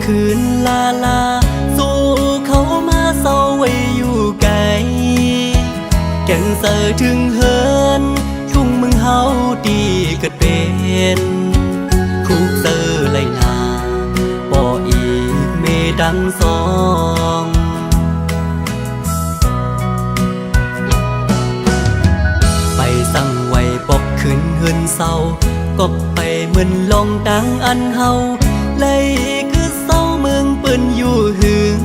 คืนลาลาสู้เขามาเศร้าไว้อยู่ไกลแก่นเสือถึงเฮินทุ่งมึงเฮาดีเกิดเป็นคุกเสือไหลนาบ่อีกเมดังสองไปสั่งไว้ปกขึ้นเฮือนเศร้ากบไปเหมือนลองดังอันเฮาเลยคือเศร้าเมืองเปิ้นอยู่หึง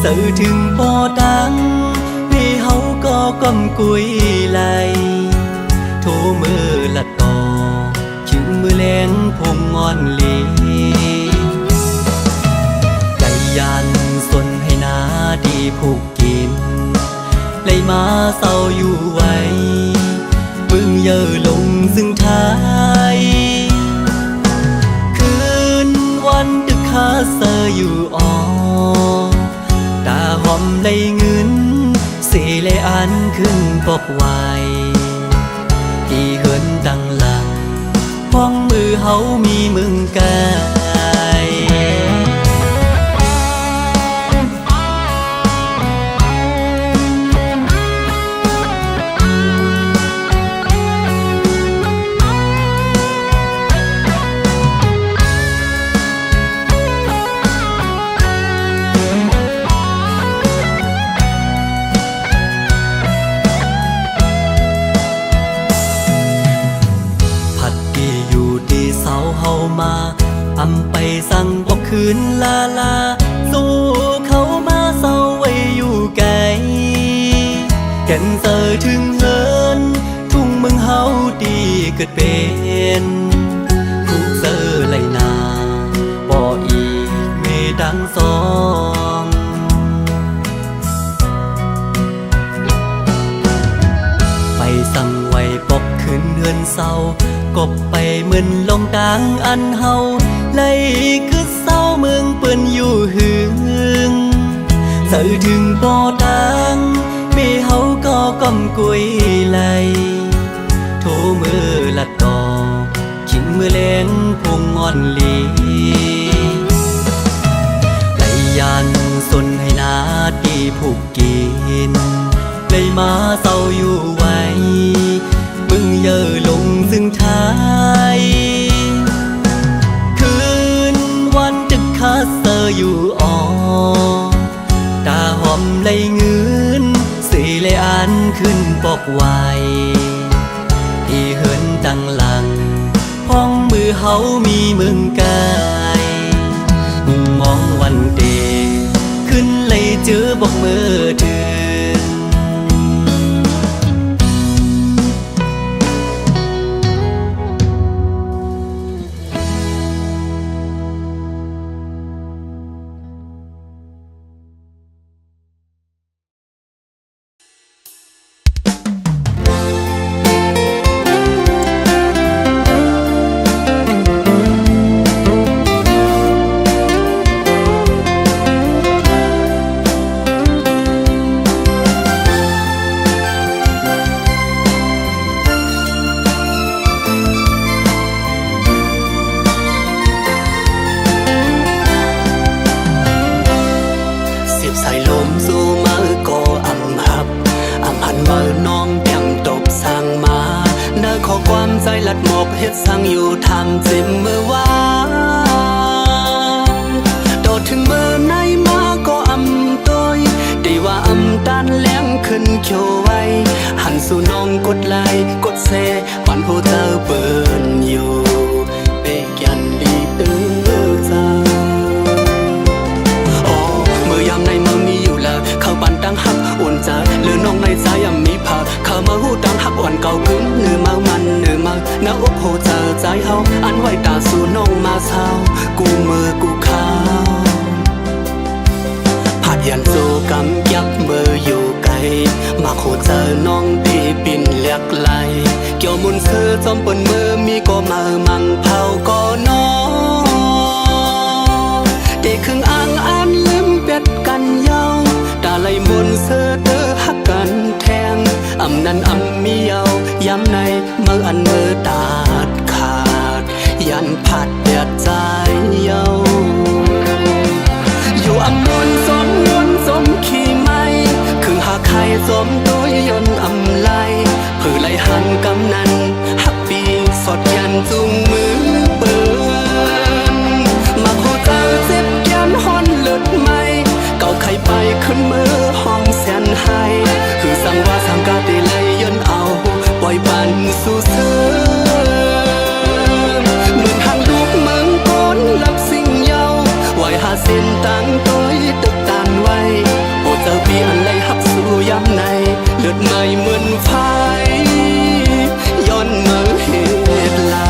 สื่อถึงพอดังพี่เฮาก็ก้มกุยไหลโทมือละต่อถึงมือแลงพงงอนลีใจยันส่วนให้นาดีผูกกินเลยมาเศร้าอยู่ไว้มึงเย่อลงซึ่งท้ายคืนวันดึกคาเซออยู่อ่อตาหอมเลยเงินสีเลยอันขึ้นปกไว้ที่เหินดังหลังพ้องมือเฮามีมึงกายมาอำไปสั่งบอกคืนลาลาสู้เขามาเศร้าไว้อยู่ไกลแก่นเสือถึงเฮินทุ่งเมืองเฮาดีเกิดเป็นคุกเสือไหลนาบ่อีกเมดังสองไปสั่งไว้ปกคืนเฮือนเศร้ากบไปเหมือนลงดังอันเฮาเลยคือเศร้าเมืองเปิ้นอยู่หึงสื่อถึงบ่ดังมีเฮาก็ก้มกุยไหลโทมือละต่อขิงมือแลงพงงอนลีไหลยันส่วนให้นาดีผูกกินเลยมาเศร้าอยู่ไว้มึงเย่อลงซึ่งท้ายคืนวันดึกคาเซออยู่อ่อตาหอมเลยเงินสีเลยอันขึ้นปกไว้ที่เหินดังหลังพ้องมือเฮามีมึงกายมุงมองวันเดขึ้นเลยเจอบอกมือเธอใจลัดหมกเฮ็ดสั่งอยู่ทำจิมมือว่าโดดถึงมือในมาก็อำตัวดีว่าอำตันแหลมขึ้นเขียวไว้หันสู่น้องกดไลค์กดแชร์วันผู้เจอเปิดอยู่เปกยันดีเจ้าโอ้มือยามในมือมีอยู่แล้วเข้าปันตั้งหักอุ่นใจหรือน้องในใจยังมีผักเข้ามาหูดังหักอ่อนเก่าขึ้นเนื้อเมามันเนื้อมาหน้าอกโหเจอใจเฮาอันไว้ตาสู่น้องมาเศร้ากูมือกูขาวผัดยันโซกำยับมืออยู่ไกลมาโคเจอน้องพี่ปิ่นเลียกไหลเกี่ยวมุนเสื้อจอมปนมือมีก็มามังเผาก็น้องเด็กครึ่งอ่างอันลืมเป็ดกันเย้าตาไหลมุนเสื้อเตอหักกันแทงอำนั้นอำมีเยาย้ำในมืออันมือตาดขาดยันผัดเดือดใจเย้า อำนวนสมนวนสมขี่ไม้ครึ่งหาไข่สมตัวยนต์อำไลเพื่อไล่หันกำนันฮักปีสดยันจุงมือเปินมาโคเจอเจ็บยันฮอนเลือดไหมเก่าไข่ไปขึ้นมือห้องแสนให้คือสั่งว่าสั่งกาตีไล่ยนต์เอาปล่อยปันสู่เสือเหมือนทางลูกเมืองก้นลับสิ่งเยาไหวหาเส้นตั้งตัวตึกตานไว้โอเจอปีอันไล่หักสู่ย้ำในเลือดไหมเหมือนไฟย้อนเมื่อเหตุลา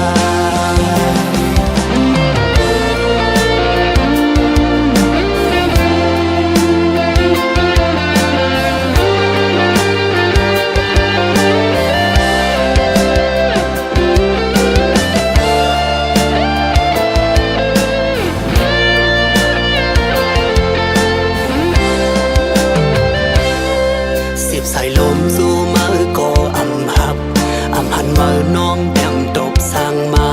ใส่ลมสู่มือก็อำหับอำหันมือน้องแต้มตบสั่งมา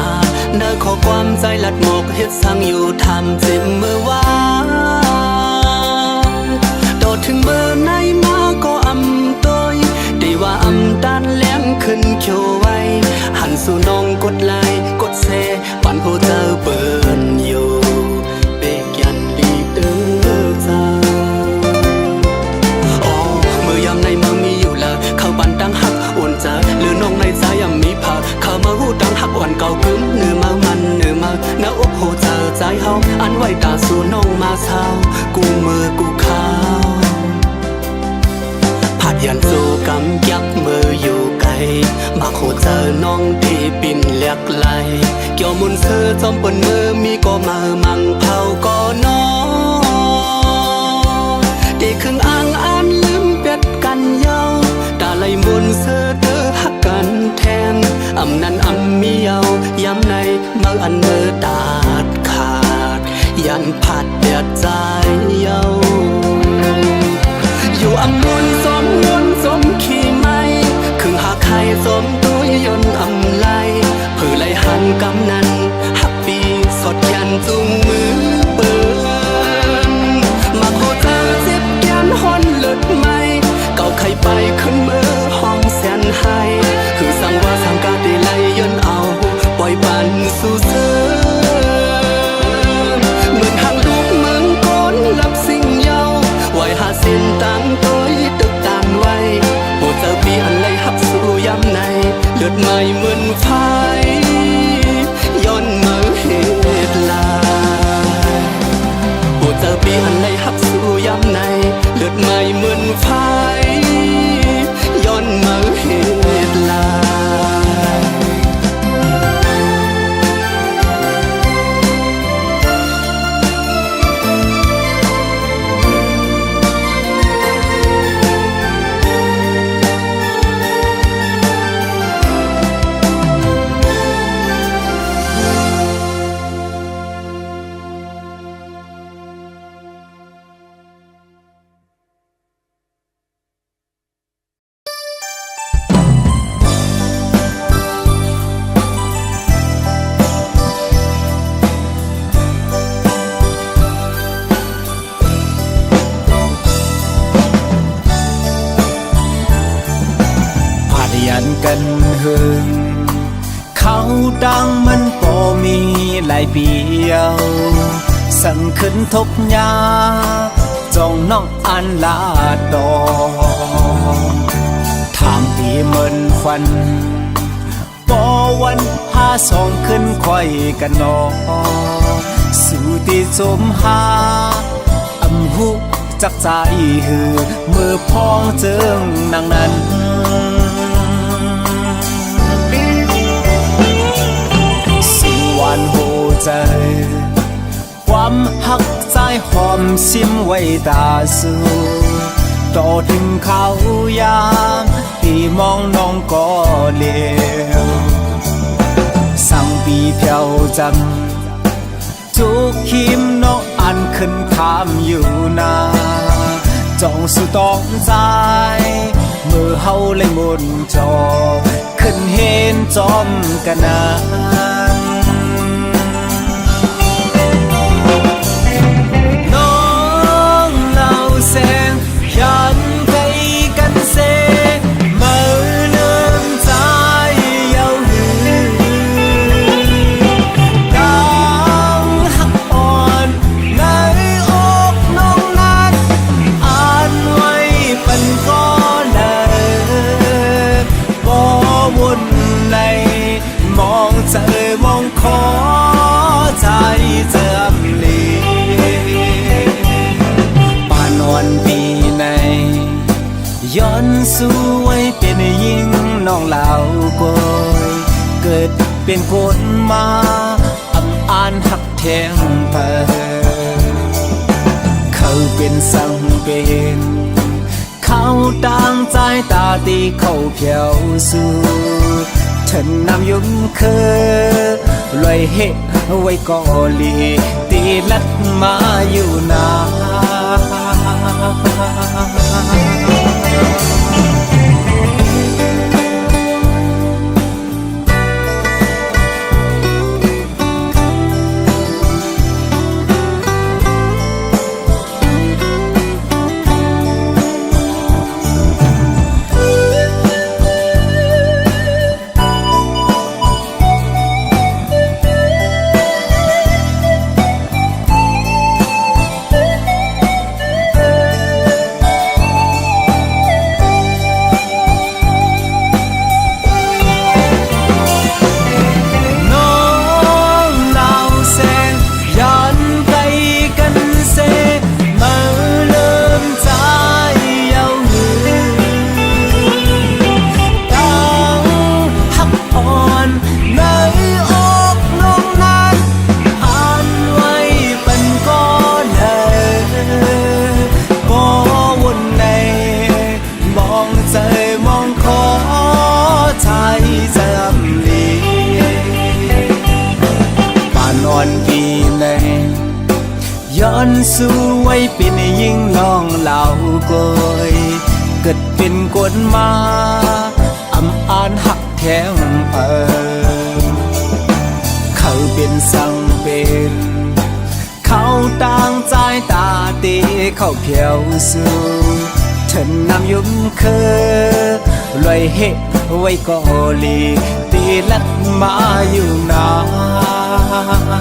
เนื้อขอความใจลัดหมกเฮ็ดสั่งอยู่ทำจิมมือว่าโดดถึงเบอร์ในมาก็อำตัวได้ว่าอำตันแหลมขึ้นเขียวไว้หันสู่น้องกดไลค์กดแชร์ปันโหเจอเปินอยู่เบกยันลีเดอร์เจ้าในเมืองมีอยู่ละเข้าบันดังหักอ่อนจะหรือน้องในใจยังมีผักเข้ามาหูดังหักอ่อนเก่ากึ้มเนื้อมามันเนื้อมาหน้าอกโหเจอใจเฮาอันไว้ตาสู่น้องมาเศร้ากูมือกูขาวผัดยันสู่กำยักมืออยู่ไกลมาโหเจอน้องที่ปิ่นเลียกไหลเกี่ยวมุนเสือจอมปนมือมีก็มามังเผาก็น้องได้ครึ่งอ่างอันลืมเป็ดกันเย้าตาไหลมุนเสือเด้อหักกันแทนอำนั้นอำมีเย้าย้ำในเมื่ออันเมื่อตาดขาดยันผัดเดือดใจเย้าอยู่อำนวนสมนวนสมขี่ไม้ครึ่งหาไข่สมตัวยนต์อำไลเพื่อไล่หันกำนันหักปีสดยันจุงมือเปินมาโคเจอเจ็บยันฮอนเลือดไหมเก่าไข่ไปขึ้นมือห้องแสนให้คือสั่งว่าสั่งกาตีไล่ยนต์เอาปล่อยปันสู่เสือเหมือนทางลูกเมืองก้นลับสิ่งเยาไหวหาเส้นตั้งตัวตึกตานไว้โอเจอปีอันไล่หักสู่ย้ำในเลือดไหมเหมือนไฟย้อนเมื่อเหตุลาโอเจอปีอันไล่หักสู่ย้ำในเลือดไหมเหมือนไฟย้อนเมื่อเหตุลากันหึงเขาดังมันบ่มีหลายเปียวสั่งขึ้นทบยาจองน้องอันลาดอทางที่เหมือนฟันบ่วันหาสองขึ้นค่อยกันนอสู่ที่จมหาอำหุจักใจหือมือพ้องเจิงนางนั้นหวานหูใจความหักใจหอมซิมไว้ตาสูต่อถึงเขายามที่มองน้องก็เลี้ยวสั่งปีเพียวจำทุกคิมน้องอันขึ้นถามอยู่นาจ้องสุดต้องใจมือเฮาเลยมุนจอขึ้นเห็นจอมกันนาน้อง ย้อนสู้ไว้เป็นยิ่งน้องเหล่าก้อยเกิดเป็นคนมาอำอ่านหักแทงไปเขาเป็นสังเป็นเขาต่างใจตาตีเขาเพียวสู้ฉันนำยุ่งเคยลอยเหตุไว้ก่อลีตีลัดมาอยู่นย้อนสู้ไว้เป็นยิ่งน้องเหล่าก้อยเกิดเป็นกฎมาอำอ่านหักแทงเปิงเขาเป็นสังเป็นเขาต่างใจตาตีเขาเพียวสู้ฉันนำยุ่มเคยลอยเหตุไว้ก่อลีตีลัดมาอยู่นาน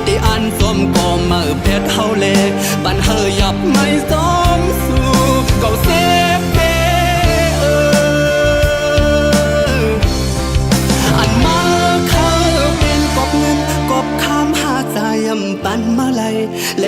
ตีอันสมก็มาเพชรเฮาเลปันเฮอยับไม่สมสู่ก็เซฟเอันมาเขาเป็นกบเงินกบข้ามหาใจยำปันมาเล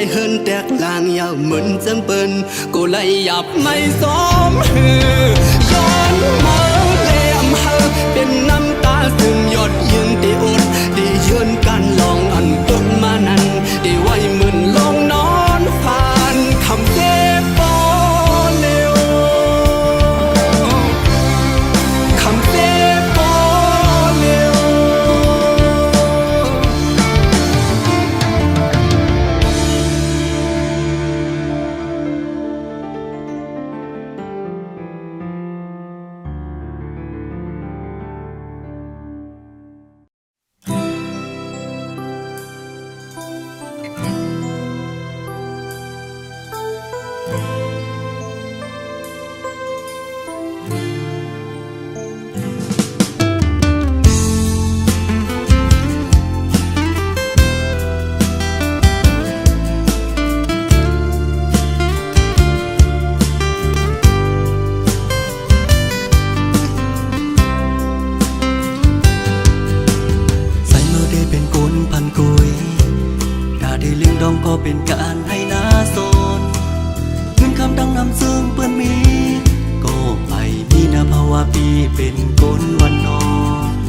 ยเฮินแตกลางยาวเหมือนจำเป็นกูเลยยับไม่สมฮือย้อนมาเลยอำเฮอเป็นน้ำตาซึมหยดยืนตีอุดดียืนกันลองอันปุกมานั้นดีไว้เหมือนลงนอนผ่านคำเจ็บปอเร็วคำเจ็บปอเร็วก็เป็นการให้นาโซนเงินคำดังนำซึ่งเปื้อนมีก็ไปมีนาภาวะปีเป็นก้นวันนอ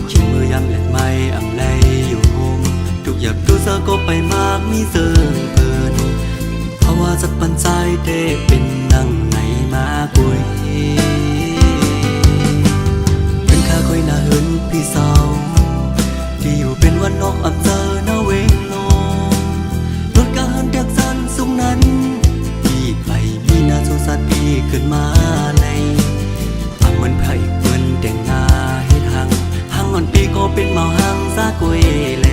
เขียนมือยำแหลกไม้อำไลอยู่หงทุกอย่างดูเซอก็ไปมากมีเสื่อเกินภาวะสัตว์ปันใจเด้เป็นนั่งไหนมากุยเป็นข้าคอยนาเหินพี่สาวที่อยู่เป็นวันนอกอำเจอนาเวงเด็กสันสูงนั้นพี่ไปมีนาโซสัตพี่ขึ้นมาในทำเหมือนไผ่เปิ้นแต่งหน้าให้ทางอ่อนปีก็เป็นเมาหังซากุยแล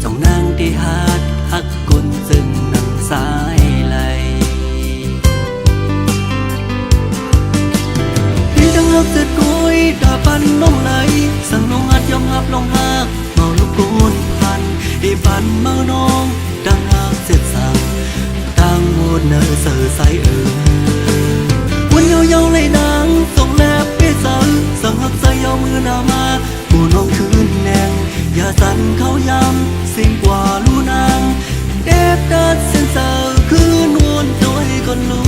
จ้องนางที่ฮักกุนซึ่งนังสายไหลพี่ดังฮักเสร็จกุยตาปันน้องไหลสั่งน้องหัดยอมหับลองหักเมาลูกกุนพันอีปันเมาน้องดังหักเสร็จสั่งตั้งโมดเนอเสือใสวันเยาๆเลยนางส่งแนบไปสั่งหักใจเอามือหน้ามาผู้น้องคืนแนงอย่าสั่นเขาย้ำสิ่งกว่าลูนางเด็บดัดเส้นเสือคืนวนโดยคนลู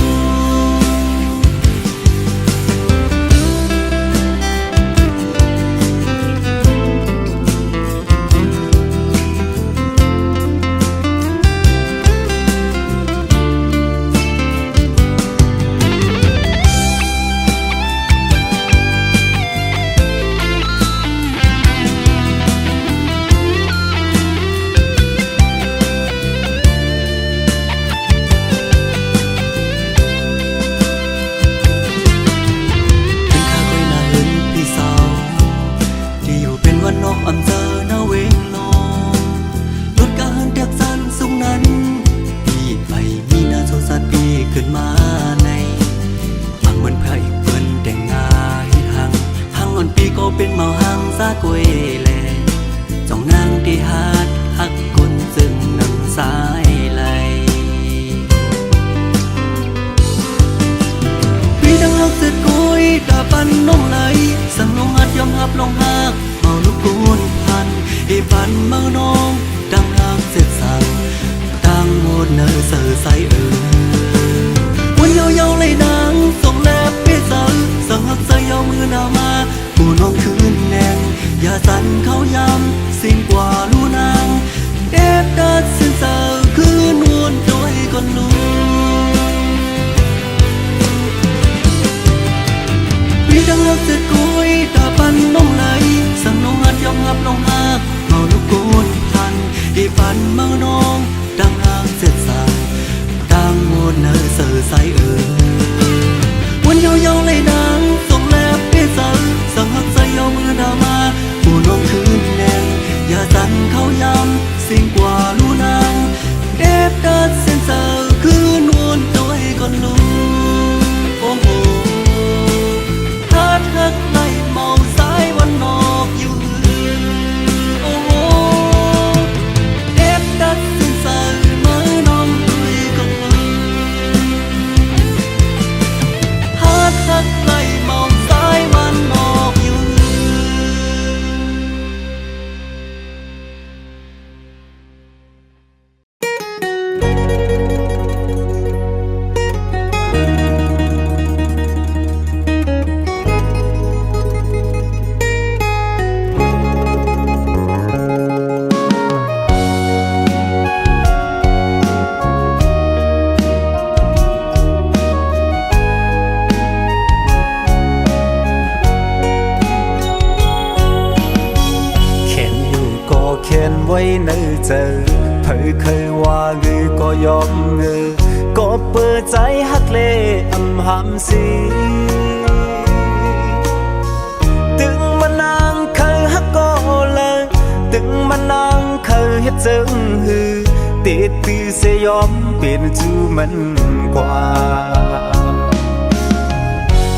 เป็นเมาหังซากุยแลจ้องนางที่ฮักกุนซึ่งนังสายไหลพี่ดังฮักเสร็จกุยตาปันน้องไหลสั่งน้องหัดยอมหับลองหักเมาลูกกุนพันอีปันเมาน้องดังฮักเสร็จสั่งตั้งโมดเนอเสือใสวันเยาๆเลยนางส่งแนบไปสั่งหักใจเอามือหน้ามาผู้น้องคืนแนงอย่าสั่นเขาย้ำสิ่งกว่าลูนางเด็บดัดสิ้นเสือคืนวนโดยคนลูพี่ดังฮักเสร็จกุยตาปันน้องไหลสั่งน้องหัดยอมหับลองหักเมาลูกกุนพันอีปันเมาน้องดังฮักเสร็จสั่งตั้งโมดเนอเสือใสวันเยาๆเลยนางส่งแนบไปสั่งหักใจเอามือหน้ามาผู้น้องคืนแนงอย่าสั่นเขาย้ำสิ่งกว่าลูนางเด็บดัดเส้นเสือคืนวนโดยคนลูโอ้โหฮักไล่เมาสายวันนอกอยู่โอ้โหเด็บดั เขียนอยู่ก็เขียนไว้ในใจเธอเคยว่าเงือก็ยอมเงือก็เปิดใจฮักเลอำหำสีตึงมานางเคยฮักก็เลยตึงมานางเคยเฮ็ดจึงหือติดตือเสยอมเปลี่ยนจูมันกว่า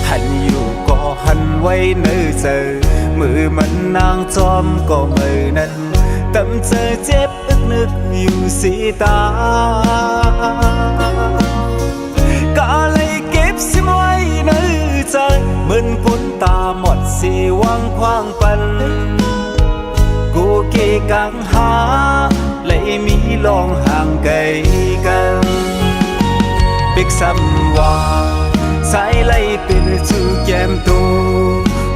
หันอยู่ก็หันไว้ในใจมือมันนางจอมก็มือนั้นตำเจอเจ็บอึกนึกอยู่สีตาก็เลยเก็บสิไว้ในใจเหมือนคนตาหมดสีวังควางปันกูเกกังหาเลยมีลองห่างไกลกันปิกซ้ำว่าสายไล่เป็นจูแก้มตู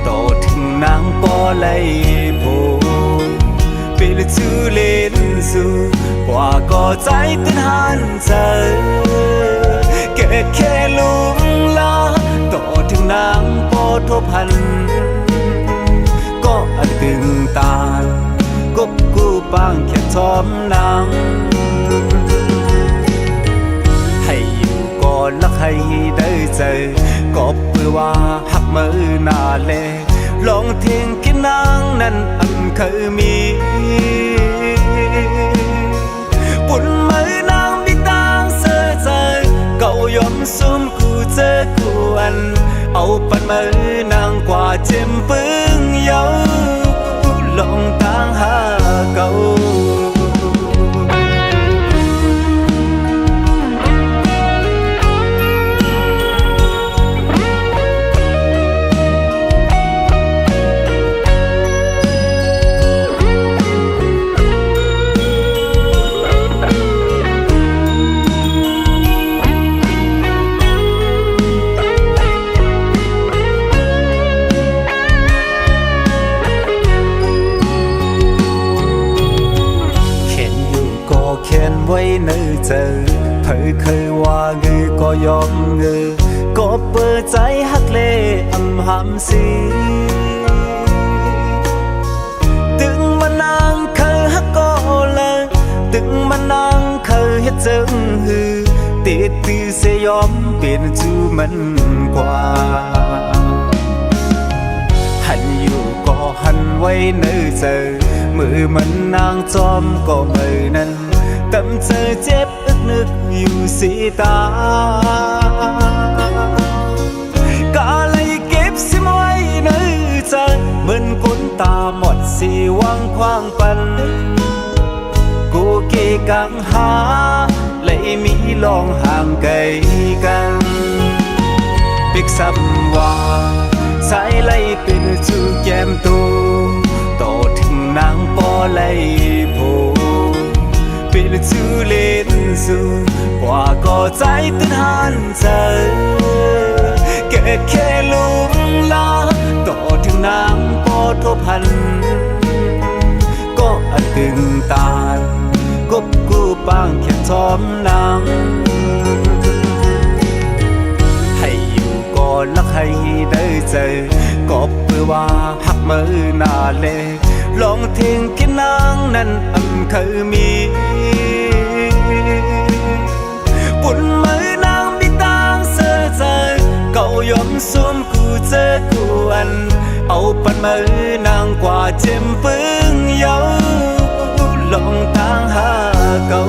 ต่อถึงนางปอไล่โพเป็นจูเล่นสูว่าก็ใจเต้นหันใจแค่แค่ลุมลาต่อถึงนางปอทบหันก็อันตึงตากบกูปางแค่ทอมนางให้อยู่ก่อนลักให้ได้ใจก็เพื่อว่าหักมือหน้าเลลองเทียงกินนางนั้นอันเคยมีปุ่นมือนางมีตางเสียใจเก่ายอมซุ่มกูเจอกูอันเอาปันมือนางกว่าเจ็มปึ้งเยาลองตางหาเก่าเขียนไว้ในใจเธอเคยว่าเงือก็ยอมเงือก็เปิดใจฮักเลอำหำสีตึงมานางเคยฮักก็เลยตึงมานางเคยเฮ็ดจึงหือติดตือเสยอมเปลี่ยนจูมันกว่าหันอยู่ก็หันไว้ในใจมือมันนางจอมก็มือนั้นตำเจอเจ็บอึกนึกอยู่สีตาก็เลยเก็บสิไว้ในใจเหมือนคนตาหมดสีวังควางปันกูเกกังหาเลยมีลองห่างไกลกันปิกซ้ำว่าสายไล่เป็นจูแก้มตูต่อถึงนางปอไล่โพเป็นจูเล่นสูว่าก็ใจเต้นหันใจแค่แค่ลุมลาต่อถึงนางปอทบหันก็อันตึงตากบกูปางแค่ทอมนางให้อยู่ก่อนลักให้ได้ใจก็เพื่อว่าหักมือหน้าเลลองเทียงกินนางนั้นอันเคยมีปุ่นมือนางมีตางเสียใจเก่ายอมซุ่มกูเจอกูอันเอาปันมือนางกว่าเจ็มปึ้งเยาลองตางหาเก่า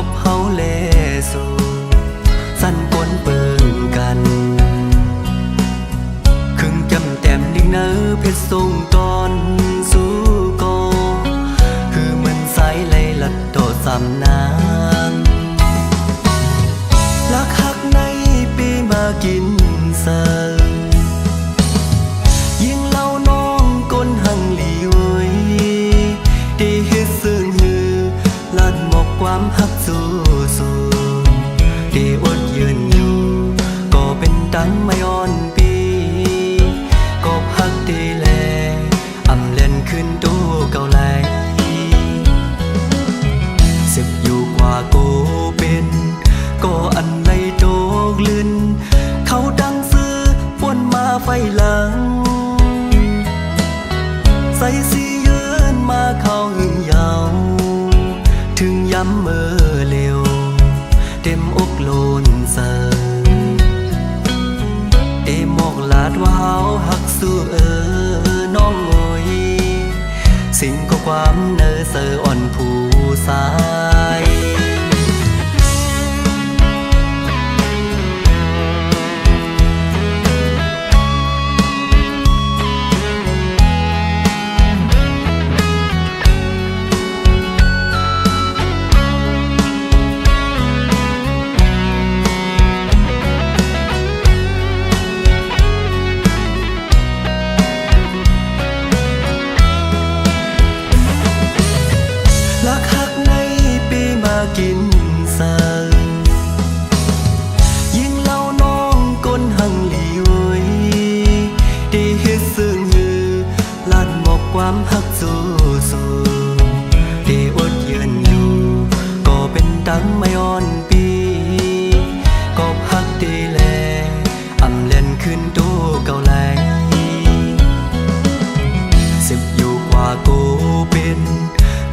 บเฮาแลสู่สั้นกวนเปิงกันครึ่งจำแต้มดิงเนอเพชรทรงก่อนสู่กอคือเหมือนสายไหลลัดโตสำนางลักหักในปีมากินเสิร์ยิ่งเล่าน้องก้นหังหลีเว้ยได้เฮ็ดซึ่งหือลัดหมกความหักสู้สู้ได้อดยืนอยู่ก็เป็นตังไม่อ่อนปีก็หักได้แลอำเล่นขึ้นตู้เก่าไหลสิบอยู่กว่าโกเป็นก็อันในโตกลื่นเขาดังซื้อป่วนมาไฟหลังใส่สียืนมาเข้าหึงยาวถึงย้ำเมื่อเร็วเต็มอกโลนเสิเต็มหมอกลาดว่าเฮาหักสู้น้องโอยสิ่งก็ความเนอเสออ่อนผู้สายกินเสิร์ยิ่งเล่าน้องก้นหังหลีเว้ยได้เฮ็ดซึ่งหือลัดหมกความหักสู้สู้ได้อดยืนอยู่ก็เป็นดังไม่อ่อนปีก็หักได้แลอำเล่นขึ้นตู้เก่าไหลสิบอยู่กว่าโกเป็น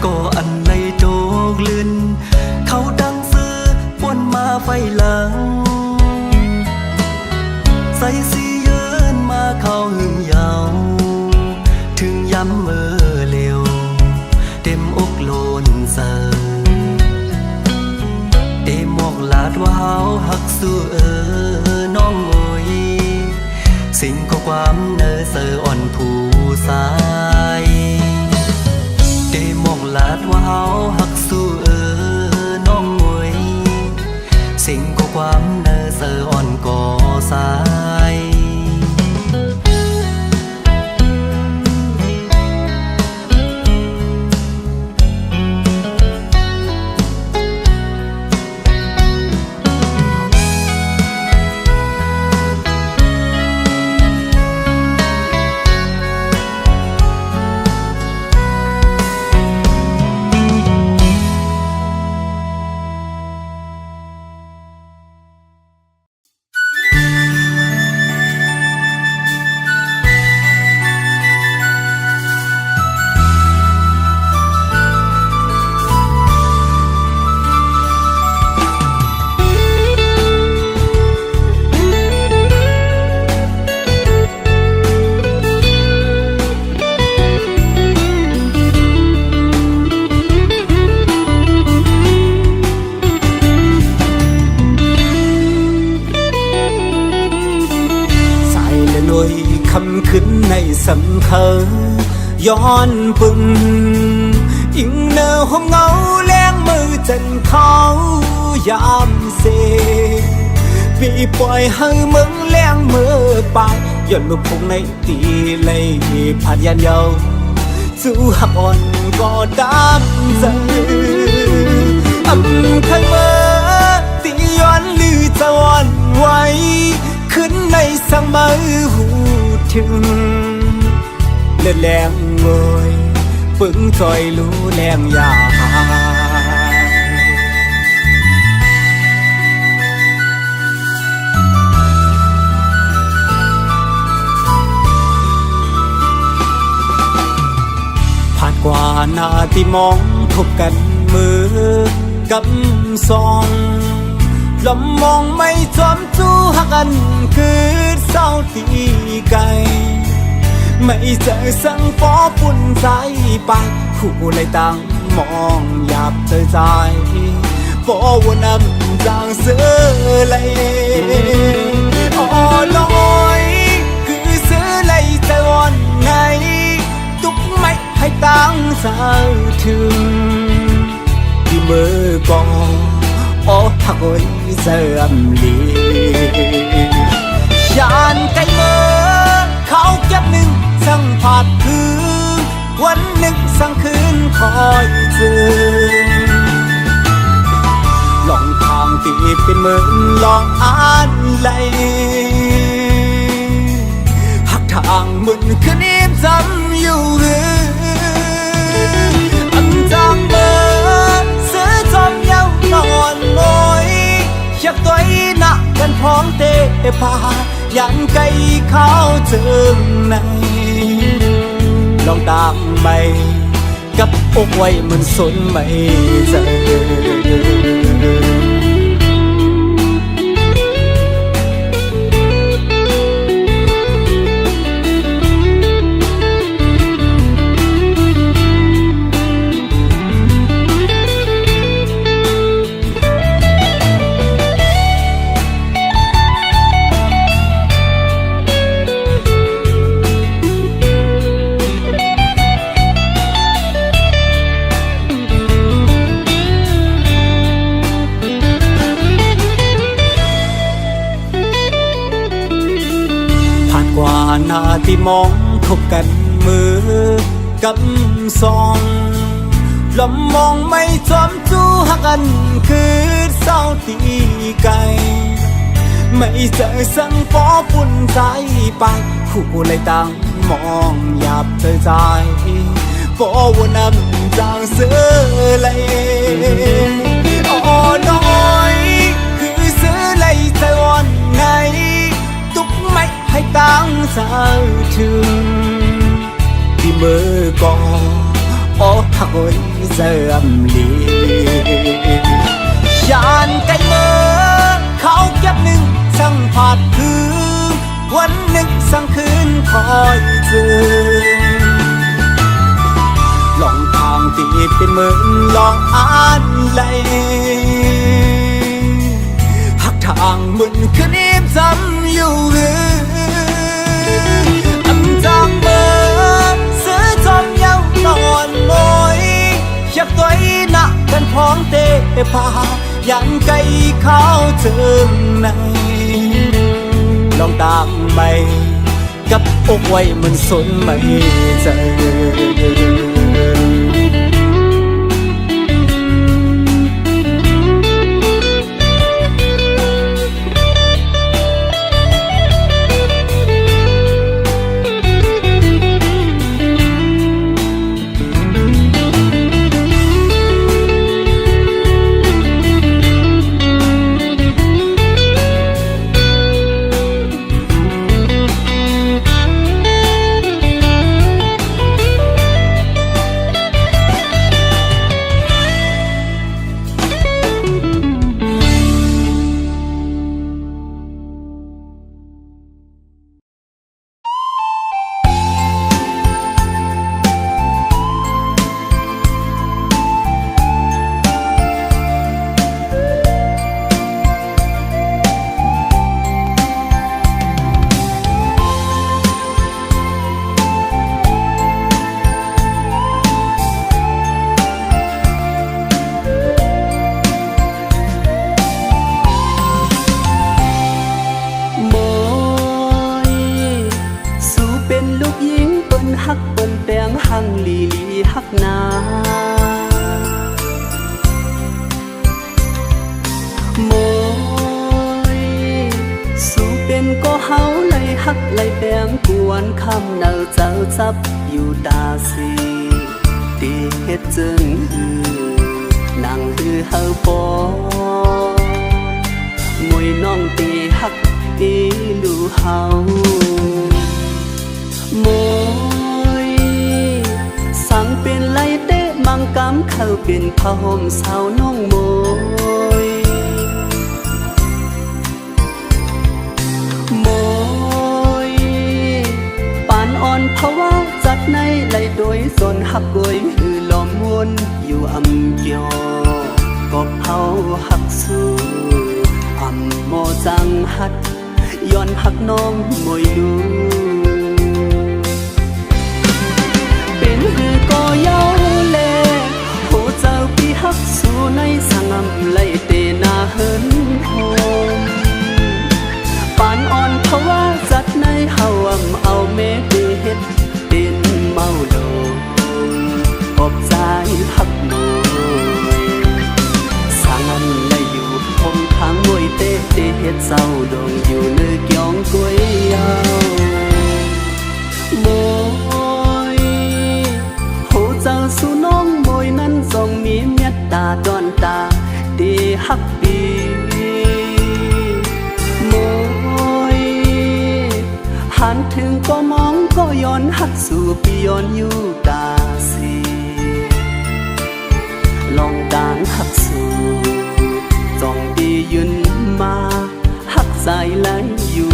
ก็อันในโตกลื่นเขาดังซื้อป่วนมาไฟหลังใส่สียืนมาเข้าหึงยาวถึงย้ำเมื่อเร็วเต็มอกโลนเสิเต็มหมอกลาดว่าเฮาหักสู้น้องโอยสิ่งก็ความเนอเสออ่อนผู้สายเต็มหมอกลาดว่าเฮาหักสู้น้องโอยสิ่งก็ความเนอเสออ่อนก่อสายขึ้นในสำเพอย้อนปึงอิงเนอห้องเงาแรงมือจันเขายามเสปีปล่อยให้มึงแรงมือไปย้อนลูกพงในตีเลยผ่านยันเยาสู้หักอ่อนก็ดำใจอำทั้งเมื่อตีย้อนลือจะอ่อนไหวขึ้นในสังมือหูถึงเลือดแรงโวยปึงจอยรู้แรงยาผ่านกว่าหน้าที่มองพบกันมือกำซองลมมองไม่จอมจู้หักกันคือเศร้าตีไกลไม่เจอสังฟอปุ่นใจไปผู้เลยตั้งมองหยาบเจอใจ bỏ buồn âm giang sơ lây nói cứ giữ lấy tay on này túc mạch hay tăng sao thương đi mơ có thắc ôi giờ âm lì chán cái mơ khao kiếpนึงสั่งผาดคืนวันหนึ่งสั่งคืนคอยเจอลองทางที่เป็นเหมือนลองอ่านไหลหักทางเหมือนคืนนี้จำอยู่อันจางเบอซื้อจอมเย้านอนมอยอยากตัวหนักกันพร้อมเตะพายันไกลเข้าเจิมในลองตามไปกับอกไว้มันสนไม่เจอกว่าหน้าที่มองทบกันมือกำซองลำมองไม่จอมจู้หักกันคือเศร้าตีไกลไม่เจอสั่งฟอปุ่นใจไปคู่เลยตั้งมองหยาบเธอใจฟอวันน้ำจางเสือเลยน้อยคือเสือเลยใจวันไหนตุกไม่ให้ตั้งสาวถึงที่มือก่อทักวันเสื่อมลียานไกลเมื่อเขาเก็บหนึ่งสั่งผาดคืนวันหนึ่งสั่งคืนคอยเจอลองทางที่เป็นเหมือนลองอ่านไหลหักทางเหมือนคืนนี้จำอยู่อันจางเบอซื้อจอมเย้านอนมอยอยากตัวหนักกันพร้อมเตะพายันไกลเข้าเจิมในลองตามไปกับอกไว้มันสนไม่เจอซับอยู่ตาสีตีเฮ็ดจึงนั่งฮือเฮาปอมวยน้องตีฮักตีลูเฮามวยสั่งเป็นไล่เตะมังกำเข้าเป็นผ้าห่มสาวน้องมวยอ่อนเพราะว่าจัดในไหลโดยส่วนหักกวยคือลมวนอยู่อำเกียวก็เผา หักสู้อำโมจังหัดย้อนหักน้องมวยลูเป็นหือก็เย้าแลโหเจ้าพี่หักสู้ในสังอำไลเตนาเฮินโฮมปานอ่อนเพราะว่าจัดในเฮาเอาเมเดเฮ็ดเป็นเมาโดขอบใจหักหน่วยสร้างอันได้อยู่คงทางมวยเตะเฮ็ดเศร้าดงอยู่เนื้อเกี่ยงกล้วยยาวมวยโหเจ้าสู่น้องมวยนั้นทรงมีเมตตาดอนตาดีหักดีมวยหันถึงก็มองก็ย้อนหักสู่ปีย้อนอยู่ตาสีลองดางหักสู่จองดียืนมาหักใจไหลอยู่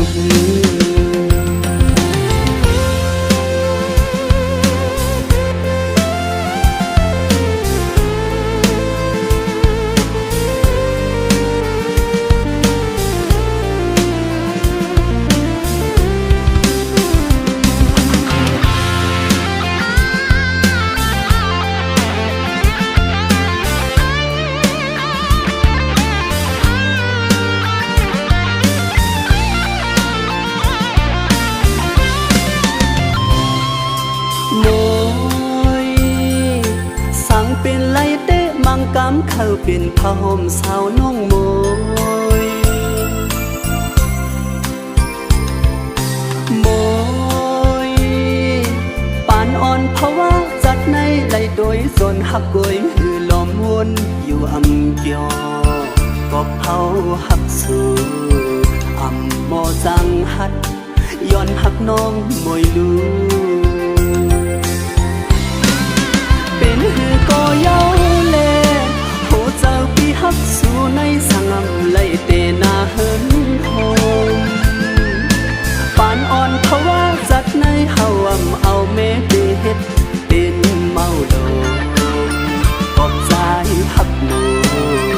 เป็นไรเตะมังกำเข้าเป็นผ้าห่มสาวน้องมวยมวยปานอ่อนเพราะว่าจัดในไหลโดยส่วนหักกวยหือลมวนอยู่อำเกียวก็เผาหักสู่อำโมจังหัดย้อนหักน้องมวยลูเป็นหือก็เย้าแลโหเจ้าพี่หักสู่ในสังอำไลเตนาเฮินโฮมปานอ่อนเพราะว่าจัดในเฮาเอาเมเดเฮ็ดเป็นเมาโดขอบใจหักหน่วย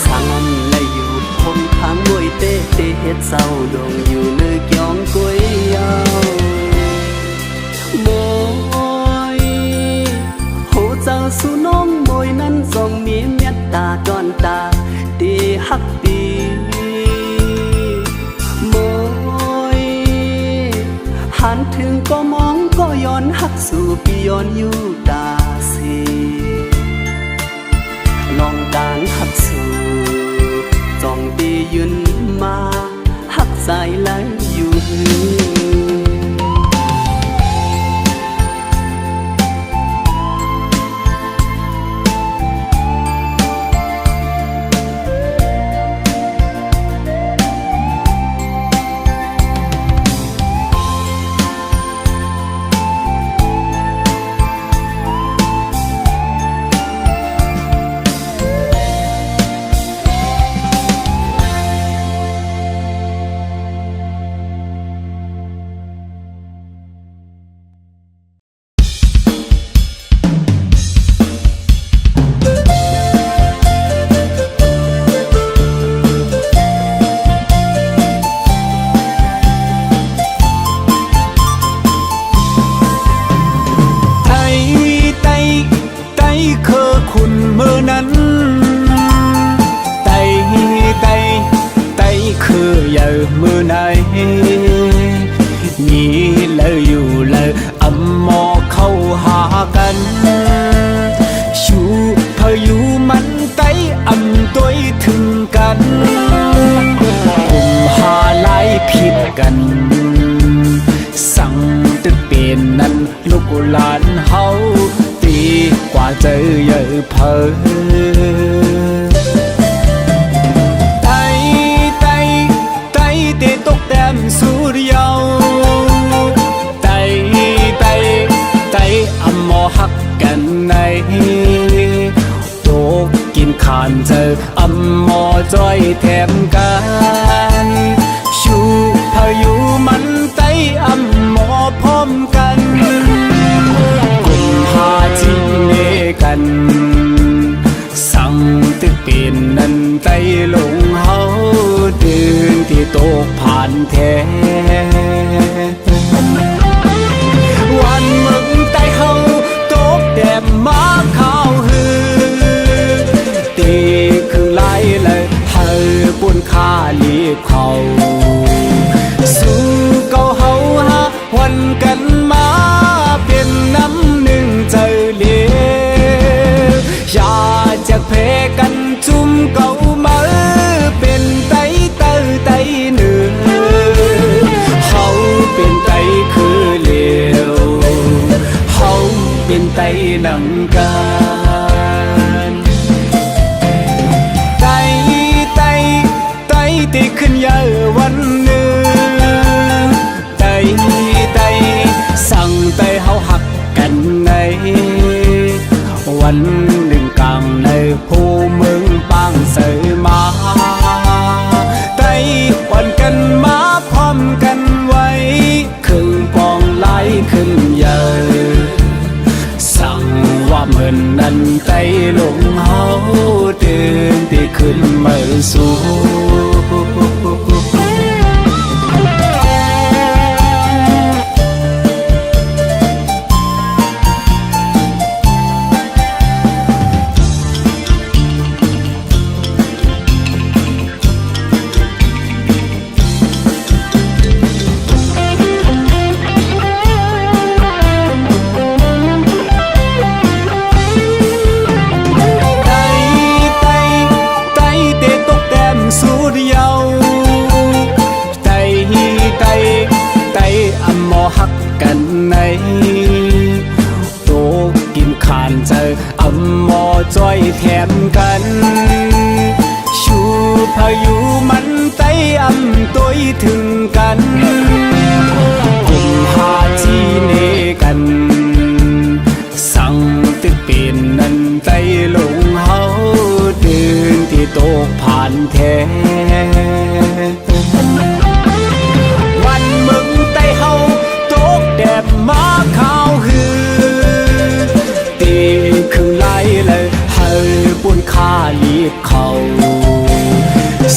สังอำไลอยู่คงทางมวยเตเฮ็ดเศร้าดงอยู่เนื้อเกี่ยงกล้วยยาวเจ้าสู่น้องมวยนั้นทรงมีเมตตาดอนตาดีหักดีมวยหันถึงก็มองก็ย้อนหักสู่ปีย้อนอยู่ตาสีลองดางหักสู่จองดียืนมาหักใจไหลอยู่มือไหนมีเลยอยู่เลยอำหมอเข้าหากันชูพายุมันไตอำตัวถึงกันกุมหาไล่ผิดกันสั่งตึกเป็นนั้นลูกหลานเฮาตีกว่าเจอเยอะเพอตกแต้มสุดยาวไตอำหมอหักกันในตกกินขานเจออำหมอจ้อยแถมกันชูพายุมันไตอำหมอพร้อมกันกุมภาจิเนกันสั่งเต ตึกเป็นนั้นใจหลงเฮาตื่นที่ตกผ่านแท้วันมึงใต้เฮาตกแดดมาข้าวหือตีคือไล่เลยเธอปุ่นค่าลีบเขาสู้เก่าเฮาหาวันกันมาเป็นน้ำหนึ่งเจอเลี้ยวอย่าจากเพกันจุ่มเก่ามาเป็นไตเตอไตเหนือเฮาเป็นไตคือเลี้ยวเฮาเป็นไตหนังกันไตที่ขึ้นเยอะวันหนึ่งไตสั่งไตเฮาหักกันในวันหนึ่งกลางในผู้เมืองปางเสยมาไตวันกันมาพร้อมกันไว้ครึ่งปองไหลขึ้นเยอะสั่งว่าเหมือนนั้นไตหลงเฮาเดินที่ขึ้นมาสู่หักกันในโตกินขานเจออำมอจ้อยแถมกันชูพายุมันไตอำตัวถึงกันกุมหาจีเนกันสั่งตึกเป็นนั้นไตหลงเฮาเดินที่โตผ่านแท้วันมึงไตเฮาแดดมาข้าวหือตีคือไล่เลยเฮาปุ่นค่าลีบเขา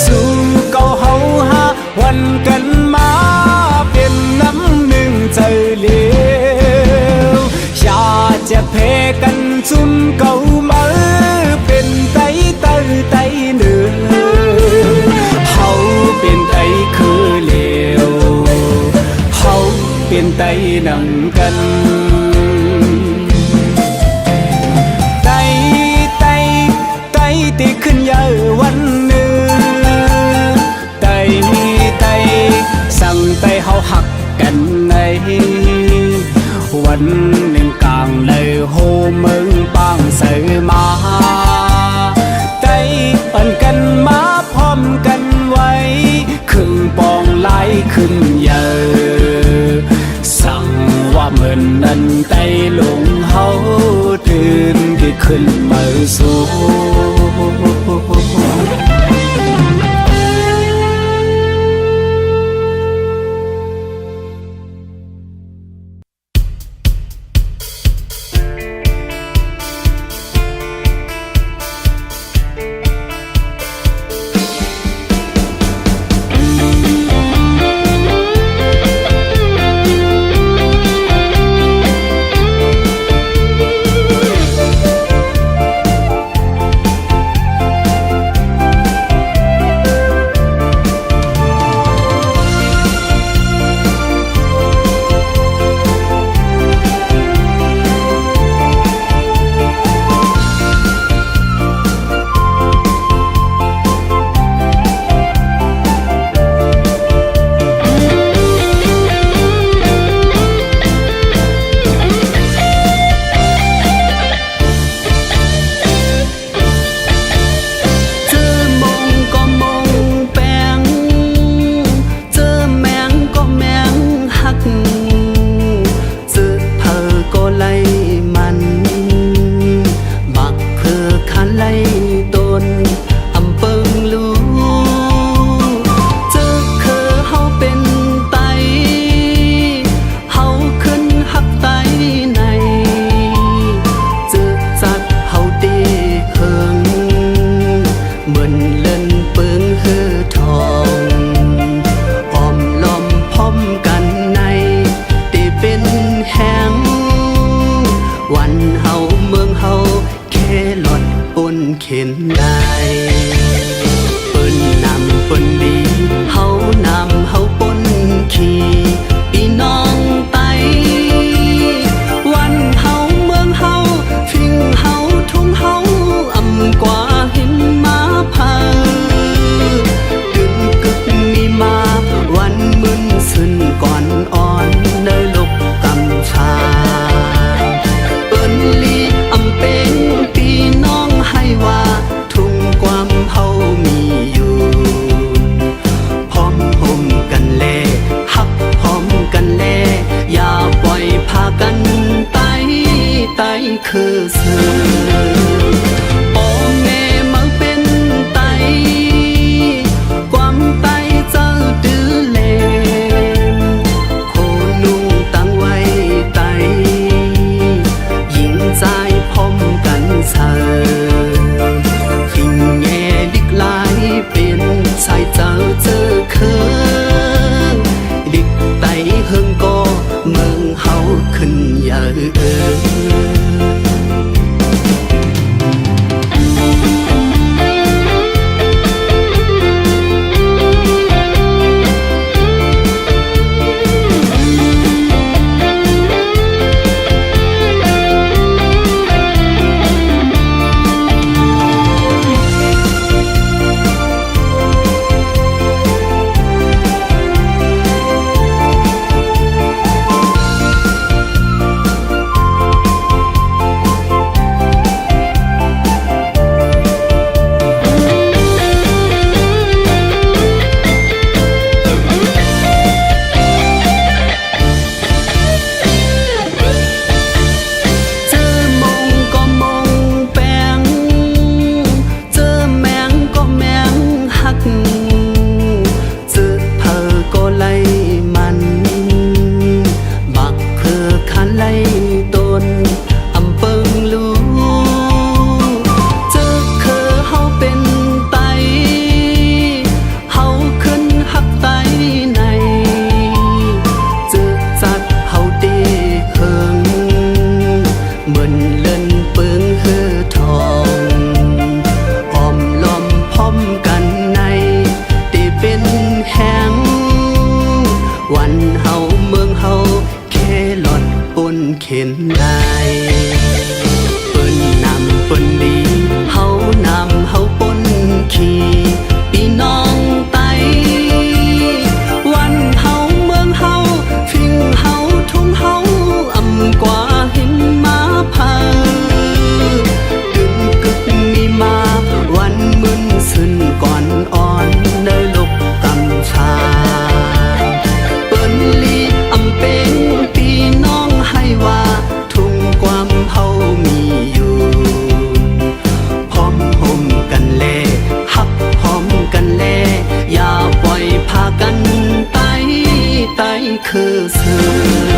สู้เก่าเฮาหาวันกันมาเป็นน้ำหนึ่งใจเลี้ยวอย่าจะเพกันจุ่มเก่ามาเป็นไตเหนือเฮาเป็นไตคือเลี้ยวเฮาเป็นไตหนังกันไตที่ขึ้นเยอะวันหนึ่งไตสั่งไตเฮาหักกันในวันหนึ่งกลางเลยโฮเมืองปางเสยมาไตปั่นกันมาพร้อมกันไว้ครึ่งปองไหลขึ้นเยอะสั่งว่าเหมือนนั้นไตหลงเฮาตื่นที่ขึ้นมาสู่ ใส่เจ้าเจอเคืนดิกไตเฮิงก็เมืองเฮาขึ้นอย่าเข็นได้เปิ้นนำเปิ้นดีเฮานำเฮาปนขี่พี่น้องไตวันเฮาเมืองเฮาฟิงเฮาทุ่งเฮาอำกว่าหินมาพาดึงกึกมีมาวันมึนซึนก่อนอ่อนเนยลกกำชาเปิ้นลีอำเป็นพี่น้องให้ว่าความเฮามีอยู่พร้อมห่มกันแลฮักพร้อมกันแลอย่าปล่อยพากันไตคือเสือ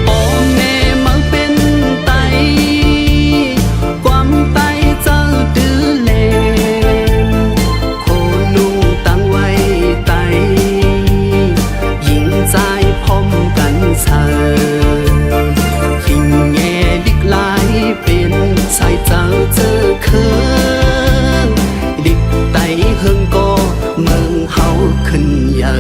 พ่อแม่มังเป็นไตความไตเจ้าดื้อเล่โคนุ่งตั้งไว้ไตยิงใจพร้อมกันเสือเป็นใส่เจ้าเจอเคืนดิกไตเฮิงก็เมืองเฮาขึ้นอย่า